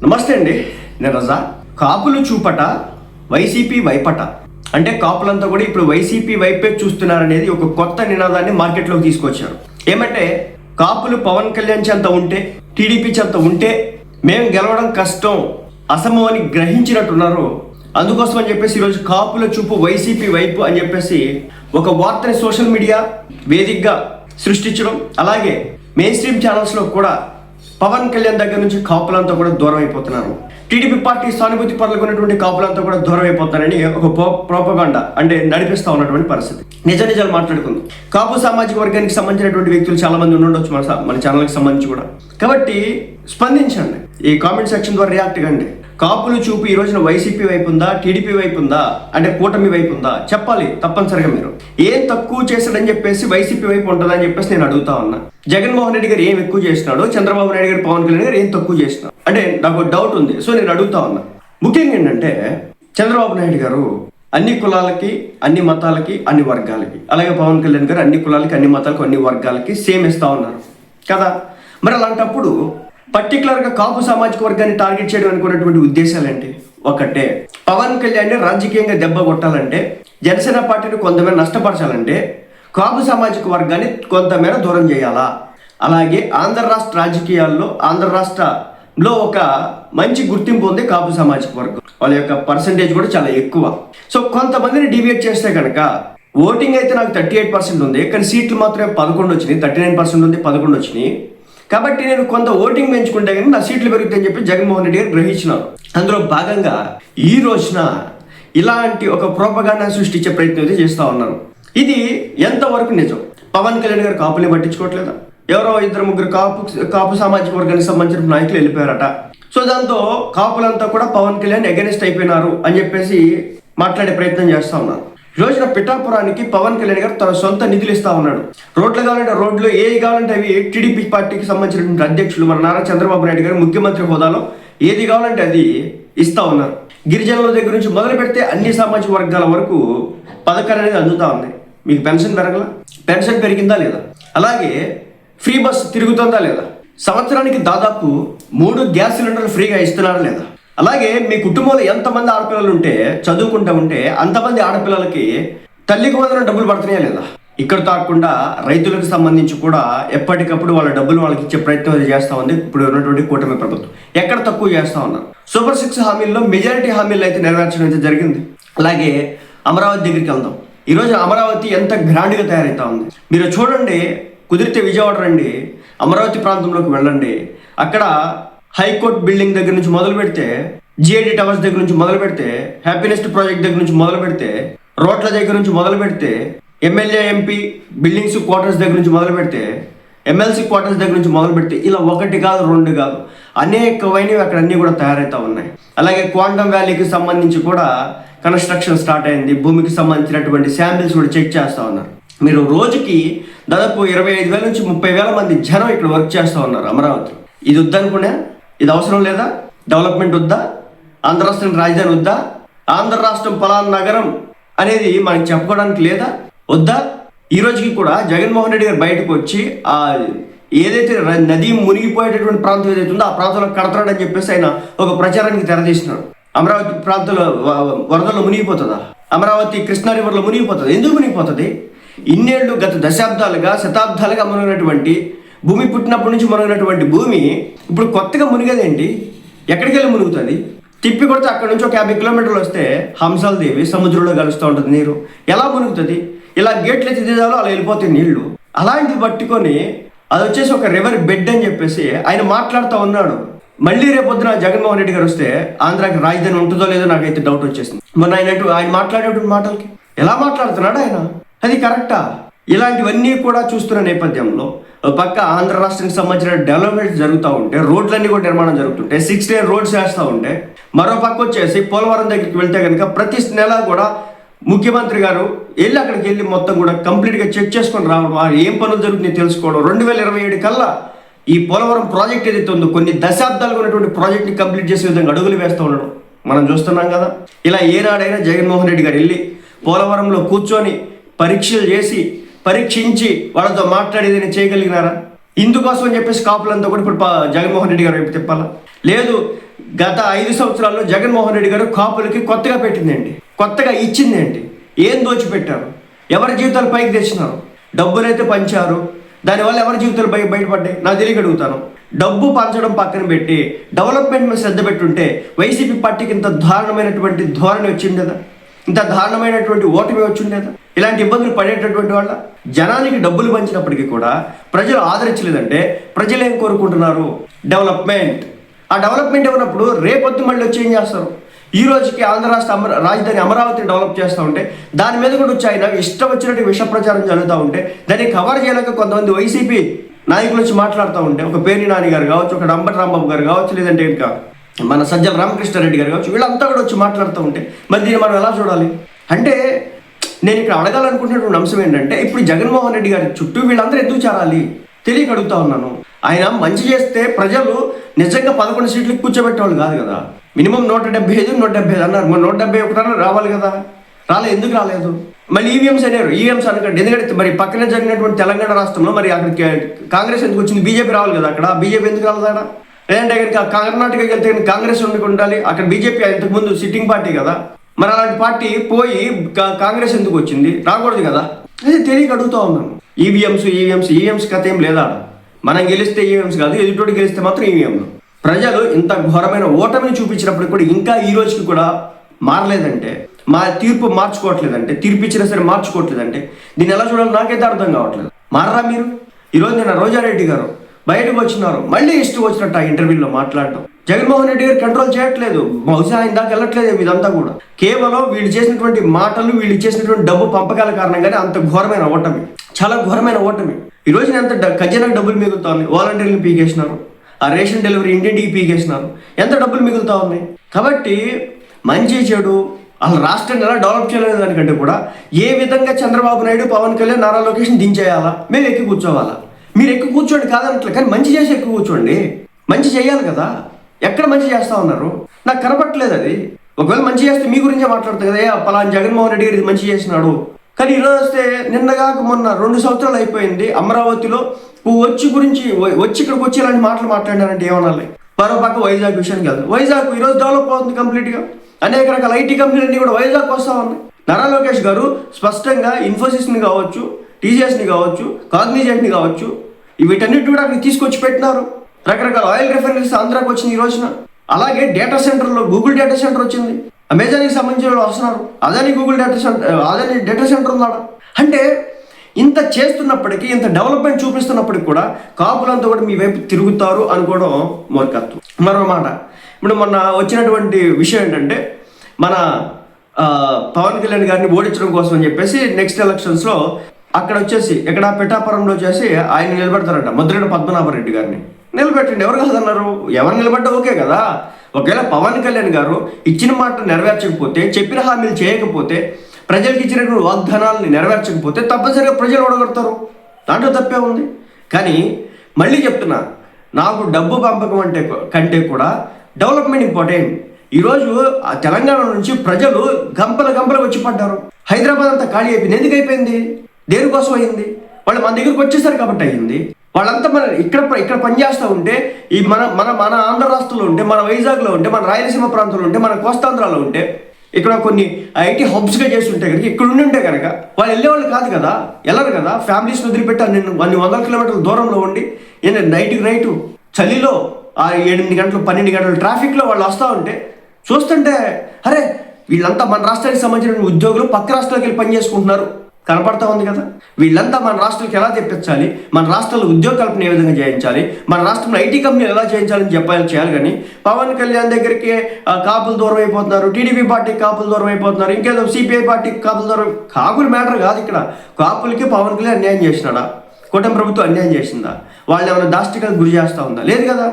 నమస్తే అండి, నేను రజా. కాపులు చూపట వైసీపీ వైపట అంటే కాపులంతా కూడా ఇప్పుడు వైసీపీ వైపే చూస్తున్నారనేది ఒక కొత్త నినాదాన్ని మార్కెట్లోకి తీసుకొచ్చారు. ఏమంటే కాపులు పవన్ కళ్యాణ్ చెంత ఉంటే, టీడీపీ చెంత ఉంటే మేము గెలవడం కష్టం, అసమం అని గ్రహించినట్టున్నారు. అందుకోసం అని చెప్పేసి ఈరోజు కాపుల చూపు వైసీపీ వైపు అని చెప్పేసి ఒక వార్తని సోషల్ మీడియా వేదికగా సృష్టించడం, అలాగే మెయిన్ స్ట్రీమ్ ఛానల్స్లో కూడా పవన్ కళ్యాణ్ దగ్గర నుంచి కాపులంతా కూడా దూరం అయిపోతున్నారు, టీడీపీ పార్టీ సానుభూతి పరులకు ఉన్నటువంటి కాపులంతా కూడా దూరం అయిపోతారని ఒక ప్రోపగాండా అంటే నడిపిస్తూ ఉన్నటువంటి పరిస్థితి. నిజాలు మాట్లాడుకుందాం. కాపు సామాజిక వర్గానికి సంబంధించినటువంటి వ్యక్తులు చాలా మంది ఉండొచ్చు మన ఛానల్కి సంబంధించి కూడా. కాబట్టి స్పందించండి, ఈ కామెంట్ సెక్షన్ ద్వారా రియాక్ట్ కండి. కాపులు చూపు ఈ రోజున వైసీపీ వైపు ఉందా, టీడీపీ వైపు ఉందా, అంటే కూటమి వైపు ఉందా చెప్పాలి తప్పనిసరిగా. మీరు ఏం తక్కువ చేశాడని చెప్పేసి వైసీపీ వైపు ఉంటుందని చెప్పేసి నేను అడుగుతా ఉన్నా. జగన్మోహన్ రెడ్డి గారు ఏం ఎక్కువ చేసినాడు, చంద్రబాబు నాయుడు గారు, పవన్ కళ్యాణ్ గారు ఏం తక్కువ చేసినాడు అంటే నాకు డౌట్ ఉంది. సో నేను అడుగుతా ఉన్నా. ముఖ్యంగా ఏంటంటే చంద్రబాబు నాయుడు గారు అన్ని కులాలకి, అన్ని మతాలకి, అన్ని వర్గాలకి, అలాగే పవన్ కళ్యాణ్ గారు అన్ని కులాలకి, అన్ని మతాలకు, అన్ని వర్గాలకి సేమ్ ఇస్తా ఉన్నారు కదా. మరి అలాంటప్పుడు పర్టికులర్గా కాపు సామాజిక వర్గాన్ని టార్గెట్ చేయడం అనుకున్నటువంటి ఉద్దేశాలు ఏంటి? ఒకటే, పవన్ కళ్యాణ్ని రాజకీయంగా దెబ్బ కొట్టాలంటే, జనసేన పార్టీని కొంతమేర నష్టపరచాలంటే కాపు సామాజిక వర్గాన్ని కొంతమేర దూరం చేయాలా. అలాగే ఆంధ్ర రాష్ట్ర రాజకీయాల్లో, ఆంధ్ర రాష్ట్రంలో ఒక మంచి గుర్తింపు ఉంది కాపు సామాజిక వర్గం, వాళ్ళ యొక్క పర్సంటేజ్ కూడా చాలా ఎక్కువ. సో కొంతమందిని డివియేట్ చేస్తే కనుక ఓటింగ్ అయితే నాకు 38% ఉంది, కానీ సీట్లు మాత్రమే 11 వచ్చినాయి, 39% ఉంది, 11 వచ్చినాయి. కాబట్టి నేను కొంత ఓటింగ్ పెంచుకుంటే కానీ నా సీట్లు పెరుగుతాయని చెప్పి జగన్మోహన్ రెడ్డి గారు గ్రహించినారు. అందులో భాగంగా ఈ రోజున ఇలాంటి ఒక ప్రోపగాండా సృష్టించే ప్రయత్నం అయితే చేస్తూ ఉన్నారు. ఇది ఎంతవరకు నిజం? పవన్ కళ్యాణ్ గారు కాపుల్ని పట్టించుకోవట్లేదా? ఎవరో 2-3 కాపు సామాజిక వర్గానికి సంబంధించిన నాయకులు వెళ్ళిపోయారట. సో దాంతో కాపులంతా కూడా పవన్ కళ్యాణ్ అగెనిస్ట్ అయిపోయినారు అని చెప్పేసి మాట్లాడే ప్రయత్నం చేస్తూ ఉన్నారు. ఈ రోజున పిఠాపురానికి పవన్ కళ్యాణ్ గారు తన సొంత నిధులు ఇస్తా ఉన్నాడు. రోడ్లు కావాలంటే రోడ్లు, ఏవి కావాలంటే అవి టీడీపీ పార్టీకి సంబంధించినటువంటి అధ్యక్షులు మన నారా చంద్రబాబు నాయుడు గారు ముఖ్యమంత్రి హోదాలో ఏది కావాలంటే అది ఇస్తా ఉన్నారు. గిరిజనుల దగ్గర నుంచి మొదలు పెడితే అన్ని సామాజిక వర్గాల వరకు పథకాలు అనేది అందుతా ఉన్నాయి. మీకు పెన్షన్ పెరగలా? పెన్షన్ పెరిగిందా లేదా? అలాగే ఫ్రీ బస్ తిరుగుతుందా లేదా? సంవత్సరానికి దాదాపు 3 గ్యాస్ సిలిండర్లు ఫ్రీగా ఇస్తున్నారా లేదా? అలాగే మీ కుటుంబంలో ఎంతమంది ఆడపిల్లలు ఉంటే, చదువుకుంటూ ఉంటే అంతమంది ఆడపిల్లలకి తల్లికి వందనం డబ్బులు పడుతున్నాయా లేదా? ఇక్కడ కాకుండా రైతులకు సంబంధించి కూడా ఎప్పటికప్పుడు వాళ్ళ డబ్బులు వాళ్ళకి ఇచ్చే ప్రయత్నం చేస్తూ ఉంది ఇప్పుడు ఉన్నటువంటి కూటమి ప్రభుత్వం. ఎక్కడ తక్కువ చేస్తూ ఉన్నారు? సూపర్ 6 హామీల్లో మెజారిటీ హామీలు అయితే నెరవేర్చడం అయితే జరిగింది. అలాగే అమరావతి దగ్గరికి వెళ్దాం. ఈరోజు అమరావతి ఎంత గ్రాండ్గా తయారవుతా ఉంది. మీరు చూడండి, కుదిరితే విజయవాడ రండి, అమరావతి ప్రాంతంలోకి వెళ్ళండి. అక్కడ హైకోర్టు బిల్డింగ్ దగ్గర నుంచి మొదలు పెడితే, జిఐడి టవర్స్ దగ్గర నుంచి మొదలు పెడితే, హ్యాపీనెస్ట్ ప్రాజెక్ట్ దగ్గర నుంచి మొదలు పెడితే, రోడ్ల దగ్గర నుంచి మొదలు పెడితే, ఎమ్మెల్యే ఎంపీ బిల్డింగ్స్ క్వార్టర్స్ దగ్గర నుంచి మొదలు పెడితే, ఎమ్మెల్సీ క్వార్టర్స్ దగ్గర నుంచి మొదలు పెడితే, ఇలా 1 కాదు 2 కాదు అనేకమైనవి అక్కడ అన్నీ కూడా తయారవుతా ఉన్నాయి. అలాగే క్వాంటమ్ వ్యాలీకి సంబంధించి కూడా కన్స్ట్రక్షన్ స్టార్ట్ అయింది. భూమికి సంబంధించినటువంటి శాంపిల్స్ కూడా చెక్ చేస్తూ ఉన్నారు. మీరు రోజుకి దాదాపు 25,000 నుంచి 30,000 మంది జనం ఇక్కడ వర్క్ చేస్తూ ఉన్నారు అమరావతి. ఇది వద్దనుకునే, ఇది అవసరం లేదా? డెవలప్మెంట్ వద్దా? ఆంధ్ర రాష్ట్రం రాజధాని వద్దా? ఆంధ్ర రాష్ట్రం పలానా నగరం అనేది మనకి చెప్పుకోవడానికి లేదా? వద్దా? ఈ రోజుకి కూడా జగన్మోహన్ రెడ్డి గారు బయటకు వచ్చి ఆ ఏదైతే నది మునిగిపోయేటటువంటి ప్రాంతం ఏదైతే ఉందో ఆ ప్రాంతంలో కడతాడని చెప్పేసి ఆయన ఒక ప్రచారానికి తెరదీసినాడు. అమరావతి ప్రాంతంలో వరదల్లో మునిగిపోతుందా? అమరావతి కృష్ణా రివర్లో మునిగిపోతుంది. ఎందుకు మునిగిపోతుంది? ఇన్నేళ్లు గత దశాబ్దాలుగా, శతాబ్దాలుగా మునిగినటువంటి భూమి, పుట్టినప్పటి నుంచి మునిగినటువంటి భూమి ఇప్పుడు కొత్తగా మునిగేదేంటి? ఎక్కడికి వెళ్ళి మునుగుతుంది? తిప్పి కొడితే అక్కడ నుంచి ఒక 50 కిలోమీటర్లు వస్తే హంసాల దేవి సముద్రంలో కలుస్తూ ఉంటుంది నీరు. ఎలా మునుగుతుంది? ఇలా గేట్లు ఎత్తి తీసాలో అలా వెళ్ళిపోతాయి నీళ్లు. అలాంటివి పట్టుకొని అది వచ్చేసి ఒక రివర్ బెడ్ అని చెప్పేసి ఆయన మాట్లాడుతూ ఉన్నాడు. మళ్ళీ రేపొద్దున జగన్మోహన్ రెడ్డి గారు వస్తే ఆంధ్రాకి రాజధాని ఉంటుందో లేదో నాకైతే డౌట్ వచ్చేసింది. మొన్న ఆయన మాట్లాడేటువంటి మాటలకి ఎలా మాట్లాడుతున్నాడు ఆయన? అది కరెక్టా? ఇలాంటివన్నీ కూడా చూస్తున్న నేపథ్యంలో పక్క ఆంధ్ర రాష్ట్రానికి సంబంధించిన డెవలప్మెంట్స్ జరుగుతూ ఉంటే, రోడ్లన్నీ కూడా నిర్మాణం జరుగుతుంటే, 6 లేన్ రోడ్స్ వేస్తూ ఉంటే, మరో పక్క వచ్చేసి పోలవరం దగ్గరికి వెళ్తే కనుక ప్రతి నెల కూడా ముఖ్యమంత్రి గారు వెళ్ళి అక్కడికి వెళ్ళి మొత్తం కూడా కంప్లీట్గా చెక్ చేసుకొని రావడం, ఏం పనులు జరుగుతున్నాయో తెలుసుకోవడం. 2027 కల్లా ఈ పోలవరం ప్రాజెక్ట్ ఏదైతే ఉందో కొన్ని దశాబ్దాలుగా ఉన్నటువంటి ప్రాజెక్ట్ని కంప్లీట్ చేసే విధంగా అడుగులు వేస్తూ ఉండడం మనం చూస్తున్నాం కదా. ఇలా ఏనాడైనా జగన్మోహన్ రెడ్డి గారు వెళ్ళి పోలవరంలో కూర్చొని పరీక్షలు చేసి పరీక్షించి వాళ్ళతో మాట్లాడేదని చేయగలిగినారా? ఇందుకోసం అని చెప్పేసి కాపులంతా కూడా ఇప్పుడు జగన్మోహన్ రెడ్డి గారు వైపు తిప్పాలా? లేదు, గత 5 సంవత్సరాల్లో జగన్మోహన్ రెడ్డి గారు కాపులకి కొత్తగా పెట్టిందండి, కొత్తగా ఇచ్చిందేంటి? ఏం దోచిపెట్టారు? ఎవరి జీవితాలు పైకి తెచ్చినారు? డబ్బులైతే పంచారు, దానివల్ల ఎవరి జీవితాలు బయటపడ్డాయి? నాకు తెలియగలుగుతాను. డబ్బు పంచడం పక్కన పెట్టి డెవలప్మెంట్ మీద శ్రద్ధ పెట్టుంటే వైసీపీ పార్టీకి ఇంత దారుణమైనటువంటి ధోరణి వచ్చింది కదా, ఇంత దారుణమైనటువంటి ఓటమి వచ్చిండేదా? ఇలాంటి ఇబ్బందులు పడేటటువంటి వాళ్ళ జనానికి డబ్బులు పంచినప్పటికీ కూడా ప్రజలు ఆదరించలేదంటే ప్రజలు ఏం కోరుకుంటున్నారు? డెవలప్మెంట్. ఆ డెవలప్మెంట్ ఇవ్వనప్పుడు రేపొద్దు మళ్ళీ వచ్చి ఏం చేస్తారు? ఈ రోజుకి ఆంధ్ర రాష్ట్ర రాజధాని అమరావతిని డెవలప్ చేస్తూ ఉంటే దాని మీద కూడా వచ్చి ఆయన ఇష్టం వచ్చినట్టు విష ప్రచారం జరుగుతూ ఉంటే దాన్ని కవర్ చేయలేక కొంతమంది వైసీపీ నాయకులు వచ్చి మాట్లాడుతూ ఉంటే, ఒక పేర్ని నాని గారు కావచ్చు, ఒక అంబటి రాంబాబు గారు కావచ్చు, లేదంటే ఇంకా మన సజ్జల రామకృష్ణారెడ్డి గారు కావచ్చు, వీళ్ళంతా కూడా వచ్చి మాట్లాడుతూ ఉంటే మరి దీన్ని మనం ఎలా చూడాలి? అంటే నేను ఇక్కడ అడగాలనుకుంటున్నటువంటి అంశం ఏంటంటే, ఇప్పుడు జగన్మోహన్ రెడ్డి గారి చుట్టూ వీళ్ళందరూ ఎందుకు చేరాలి తెలియక అడుగుతా ఉన్నాను. ఆయన మంచి చేస్తే ప్రజలు నిజంగా 11 సీట్లకు కూర్చోబెట్టేవాళ్ళు కాదు కదా. మినిమం 175, 175 అన్నారు. 171 రావాలి కదా, ఎందుకు రాలేదు? మళ్ళీ ఈవీఎంస్ అన్నారు. ఈవీఎంస్ అనకండి, ఎందుకంటే మరి పక్కనే జరిగినటువంటి తెలంగాణ రాష్ట్రంలో మరి అక్కడికి కాంగ్రెస్ ఎందుకు వచ్చింది? బీజేపీ రావాలి కదా, అక్కడ బీజేపీ ఎందుకు రాలేదా? లేదంటే కనుక కర్ణాటకకి వెళ్తే కాంగ్రెస్ ఉండాలి, అక్కడ బీజేపీ ఇంతకుముందు సిట్టింగ్ పార్టీ కదా, మరి అలాంటి పార్టీ పోయి కాంగ్రెస్ ఎందుకు వచ్చింది? రాకూడదు కదా. అది తెలియక అడుగుతూ ఉన్నాను. ఈవీఎంస్ కథ ఏం లేదా? మనం గెలిస్తే ఈవీఎంస్ కాదు, ఎదుటోటి గెలిస్తే మాత్రం ఈవీఎంలు. ప్రజలు ఇంత ఘోరమైన ఓటమిని చూపించినప్పుడు కూడా ఇంకా ఈ రోజుకి కూడా మారలేదంటే, మా తీర్పు మార్చుకోవట్లేదంటే, తీర్పు ఇచ్చినా సరే మార్చుకోవట్లేదంటే దీన్ని ఎలా చూడాలో నాకైతే అర్థం కావట్లేదు. మారరా మీరు? ఈరోజు నిన్న రోజారెడ్డి గారు బయటకు వచ్చినారు, మళ్ళీ ఇష్టం వచ్చినట్టు ఆ ఇంటర్వ్యూలో మాట్లాడటం. జగన్మోహన్ రెడ్డి గారు కంట్రోల్ చేయట్లేదు, బహుశా ఆయన దాకా వెళ్ళట్లేదు ఇదంతా కూడా. కేవలం వీళ్ళు చేసినటువంటి మాటలు, వీళ్ళు చేసినటువంటి డబ్బు పంపకాల కారణంగానే అంత ఘోరమైన ఓటమి, చాలా ఘోరమైన ఓటమి. ఈ రోజు ఎంత ఖజానాకు డబ్బులు మిగులుతుంది? వాలంటీర్లు పీకేసినారు, ఆ రేషన్ డెలివరీ ఇంటింటికి పీకేసినారు, ఎంత డబ్బులు మిగులుతా ఉన్నాయి? కాబట్టి మంచి చెడు అసలు రాష్ట్రాన్ని ఎలా డెవలప్ చేయలేదు దానికంటే కూడా ఏ విధంగా చంద్రబాబు నాయుడు, పవన్ కళ్యాణ్, నారా లోకేష్ని దించేయాలా, మేము ఎక్కి కూర్చోవాలా? మీరు ఎక్కువ కూర్చోండి కాదనట్లే, కానీ మంచి చేసి ఎక్కువ కూర్చోండి. మంచి చేయాలి కదా. ఎక్కడ మంచి చేస్తా ఉన్నారు? నాకు కనపట్లేదు అది. ఒకవేళ మంచి చేస్తే మీ గురించే మాట్లాడుతుంది కదా, పలానా జగన్మోహన్ రెడ్డి గారు మంచి చేసినాడు. కానీ ఈరోజు వస్తే నిన్నగాక మొన్న 2 సంవత్సరాలు అయిపోయింది, అమరావతిలో వచ్చి ఇక్కడికి వచ్చి ఇలాంటి మాటలు మాట్లాడారంటే ఏమనాలి? మరో పక్క వైజాగ్ విషయానికి వెళ్తాం. వైజాగ్ ఈరోజు డెవలప్ అవుతుంది కంప్లీట్గా. అనేక రకాల ఐటీ కంపెనీలన్నీ కూడా వైజాగ్ వస్తూ ఉన్నాయి. నారా లోకేష్ గారు స్పష్టంగా ఇన్ఫోసిస్ని కావచ్చు, టీసీఎస్ని కావచ్చు, కాగ్నిజెంట్ని కావచ్చు, వీటన్నిటి కూడా అక్కడికి తీసుకొచ్చి పెట్టినారు. రకరకాల ఆయిల్ రిఫైనరీస్ ఆంధ్రాకి వచ్చింది ఈ రోజున. అలాగే డేటా సెంటర్లో గూగుల్ డేటా సెంటర్ వచ్చింది, అమెజాన్కి సంబంధించిన వాళ్ళు వస్తున్నారు, అదాని డేటా సెంటర్ ఉన్నాడు. అంటే ఇంత చేస్తున్నప్పటికీ, ఇంత డెవలప్మెంట్ చూపిస్తున్నప్పటికి కూడా కాపులంతా కూడా మీ వైపు తిరుగుతారు అనుకోవడం మూర్ఖత్వం. మరో మాట, ఇప్పుడు మొన్న వచ్చినటువంటి విషయం ఏంటంటే, మన పవన్ కళ్యాణ్ గారిని ఓడించడం కోసం అని చెప్పేసి నెక్స్ట్ ఎలక్షన్స్లో అక్కడ వచ్చేసి ఇక్కడ పిఠాపురంలో వచ్చేసి ఆయన నిలబెడతారంట, ముద్రగడ పద్మనాభరెడ్డి గారిని నిలబెట్టండి. ఎవరు కాదన్నారు? ఎవరు నిలబడ్డా ఓకే కదా. ఒకవేళ పవన్ కళ్యాణ్ గారు ఇచ్చిన మాట నెరవేర్చకపోతే, చెప్పిన హామీలు చేయకపోతే, ప్రజలకు ఇచ్చినటువంటి వాగ్దానాలను నెరవేర్చకపోతే తప్పనిసరిగా ప్రజలు ఓడగొడతారు, దాంట్లో తప్పే ఉంది. కానీ మళ్ళీ చెప్తున్నా, నాకు డబ్బు పంపకం కంటే కూడా డెవలప్మెంట్ ఇంపార్టెంట్. ఈరోజు తెలంగాణ నుంచి ప్రజలు గంపలు వచ్చి పడ్డారు. హైదరాబాద్ అంతా ఖాళీ అయిపోయింది. ఎందుకు అయిపోయింది? దేనికోసం అయింది? వాళ్ళు మన దగ్గరకు వచ్చేసారు కాబట్టి అయింది. వాళ్ళంతా మన ఇక్కడ పనిచేస్తూ ఉంటే, ఈ మన ఆంధ్ర రాష్ట్రంలో ఉంటే, మన వైజాగ్లో ఉంటే, మన రాయలసీమ ప్రాంతంలో ఉంటే, మన కోస్తాంధ్రాలో ఉంటే, ఇక్కడ కొన్ని ఐటీ హబ్స్గా చేసి ఉంటే కనుక, ఇక్కడ ఉంటే కనుక వాళ్ళు వెళ్ళేవాళ్ళు కాదు కదా, వెళ్ళరు కదా. ఫ్యామిలీస్ వదిలిపెట్టారు. నేను 100 కిలోమీటర్ల దూరంలో ఉండి నైట్ చలిలో 8 గంటలు 12 గంటలు ట్రాఫిక్లో వాళ్ళు వస్తూ ఉంటే చూస్తుంటే, అరే వీళ్ళంతా మన రాష్ట్రానికి సంబంధించిన ఉద్యోగులు పక్క రాష్ట్రాలకు వెళ్ళి పని చేసుకుంటున్నారు కనపడతా ఉంది కదా. వీళ్ళంతా మన రాష్ట్రాలకు ఎలా తెప్పించాలి, మన రాష్ట్రంలో ఉద్యోగ కల్పన ఏ విధంగా చేయించాలి, మన రాష్ట్రంలో ఐటీ కంపెనీలు ఎలా చేయించాలని చేయాలి. కానీ పవన్ కళ్యాణ్ దగ్గరికి కాపులు దూరం అయిపోతున్నారు, టీడీపీ పార్టీకి కాపులు దూరం అయిపోతున్నారు, ఇంకేదో సిపిఐ పార్టీకి కాపులు దూరం. కాపులు మ్యాటర్ కాదు ఇక్కడ. కాపులకి పవన్ కళ్యాణ్ అన్యాయం చేసినాడా? కూటమి ప్రభుత్వం అన్యాయం చేసిందా? వాళ్ళు ఏమైనా దాష్టికాలకు గురి చేస్తూ ఉందా? లేదు కదా.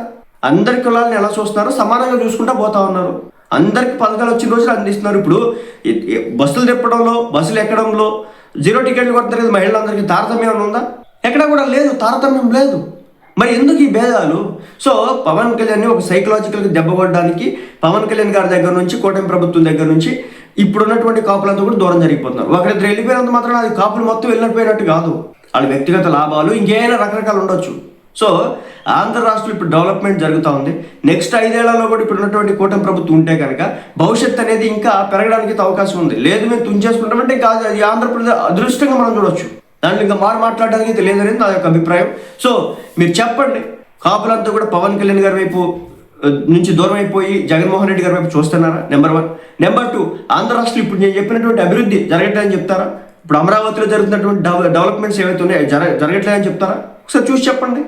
అందరి కులాలను ఎలా చూస్తున్నారో సమానంగా చూసుకుంటూ పోతా ఉన్నారు. అందరికి పథకాలు వచ్చిన రోజులు అందిస్తున్నారు. ఇప్పుడు బస్సులు తిప్పడంలో, బస్సులు ఎక్కడంలో 0 టికెట్లు కొడతారు కదా మహిళలందరికీ. తారతమ్యం ఉందా? ఎక్కడా కూడా లేదు, తారతమ్యం లేదు. మరి ఎందుకు ఈ భేదాలు? సో పవన్ కళ్యాణ్ని ఒక సైకలాజికల్గా దెబ్బ కొట్టడానికి పవన్ కళ్యాణ్ గారి దగ్గర నుంచి, కూటమి ప్రభుత్వం దగ్గర నుంచి ఇప్పుడున్నటువంటి కాపులంతా కూడా దూరం జరిగిపోతున్నారు. ఒకరిద్దరు వెళ్ళిపోయినంత మాత్రం అది కాపులు మొత్తం వెళ్ళిపోయినట్టు కాదు. వాళ్ళ వ్యక్తిగత లాభాలు ఇంకేమైనా రకరకాలు ఉండొచ్చు. సో ఆంధ్ర రాష్ట్రం ఇప్పుడు డెవలప్మెంట్ జరుగుతూ ఉంది. నెక్స్ట్ 5 ఏళ్లలో కూడా ఇప్పుడు ఉన్నటువంటి కూటమి ప్రభుత్వం ఉంటే కనుక భవిష్యత్ అనేది ఇంకా పెరగడానికి అవకాశం ఉంది. లేదు మేము తుంచేసుకుంటామంటే ఇంకా అది ఆంధ్రప్రదేశ్ అదృష్టంగా మనం చూడొచ్చు. దాంట్లో ఇంకా మాట్లాడడానికి తెలియదనేది నా యొక్క అభిప్రాయం. సో మీరు చెప్పండి, కాపులంతా కూడా పవన్ కళ్యాణ్ గారి వైపు నుంచి దూరం అయిపోయి జగన్మోహన్ రెడ్డి గారి వైపు చూస్తున్నారా? నెంబర్ 1. నెంబర్ 2, ఆంధ్ర రాష్ట్రం ఇప్పుడు నేను చెప్పినటువంటి అభివృద్ధి జరగట్లేదని చెప్తారా? ఇప్పుడు అమరావతిలో జరుగుతున్నటువంటి డెవలప్మెంట్స్ ఏవైతే ఉన్నాయో జరగట్లేదని చెప్తారా? ఒకసారి చూసి చెప్పండి.